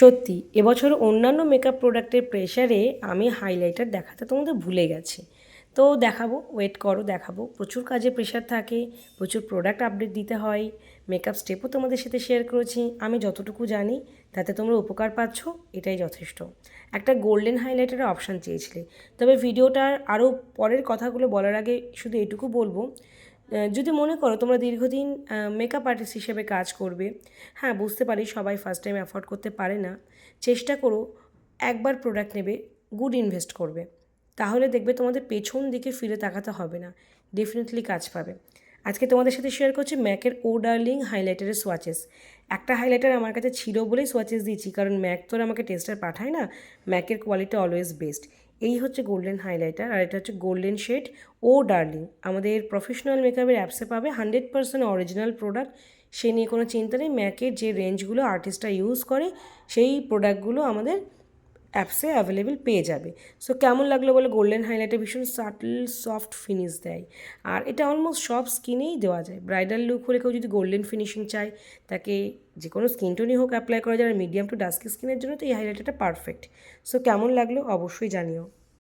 সত্যি এবছর অন্যান্য মেকআপ প্রোডাক্টের প্রেশারে আমি হাইলাইটার দেখাতে তোমাদের ভুলে গেছি। তো দেখাবো, ওয়েট করো, দেখাবো। প্রচুর কাজে প্রেশার থাকে, প্রচুর প্রোডাক্ট আপডেট দিতে হয়, মেকআপ স্টেপও তোমাদের সাথে শেয়ার করেছি। আমি যতটুকু জানি তাতে তোমরা উপকার পাচ্ছ, এটাই যথেষ্ট। একটা গোল্ডেন হাইলাইটারের অপশান চেয়েছিলে, তবে ভিডিওটার আরও পরের কথাগুলো বলার আগে শুধু এটুকু বলবো, যদি মনে করো তোমরা দীর্ঘদিন মেকআপ আর্টিস্ট হিসেবে কাজ করবে, হ্যাঁ বুঝতে পারি সবাই ফার্স্ট টাইম অ্যাফোর্ড করতে পারে না, চেষ্টা করো একবার প্রোডাক্ট নেবে, গুড ইনভেস্ট করবে, তাহলে দেখবে তোমাদের পেছন দিকে ফিরে তাকাতে হবে না, ডেফিনেটলি কাজ পাবে। আজকে তোমাদের সাথে শেয়ার করছি ম্যাকের ও ডার্লিং হাইলাইটারের সোয়াচেস। একটা হাইলাইটার আমার কাছে ছিল বলেই সোয়াচেস দিয়েছি, কারণ ম্যাক তো আর আমাকে টেস্টার পাঠায় না, ম্যাকের কোয়ালিটি অলওয়েজ বেস্ট। এই হচ্ছে গোল্ডেন হাইলাইটার, আর এটা হচ্ছে গোল্ডেন শেড ও ডার্লিং। আমাদের প্রফেশনাল মেকআপের অ্যাপসে পাবে, 100% অরিজিনাল প্রোডাক্ট, সে নিয়ে কোনো চিন্তা নেই। ম্যাকের যে রেঞ্জগুলো আর্টিস্টরা ইউজ করে সেই প্রোডাক্টগুলো আমাদের অ্যাপসে অ্যাভেলেবেল পেয়ে যাবে। সো কেমন লাগলো বলে? গোল্ডেন হাইলাইটার ভীষণ সাটল সফট ফিনিশ দেয়, আর এটা অলমোস্ট সব স্কিনেই দেওয়া যায়। ব্রাইডাল লুক হলে কেউ যদি গোল্ডেন ফিনিশিং চায়, তাকে যে কোনো স্কিন টোনই হোক অ্যাপ্লাই করা যায়, আর মিডিয়াম টু ডাস্কি স্কিনের জন্য তো এই হাইলাইটারটা পারফেক্ট। সো কেমন লাগলো অবশ্যই জানিও।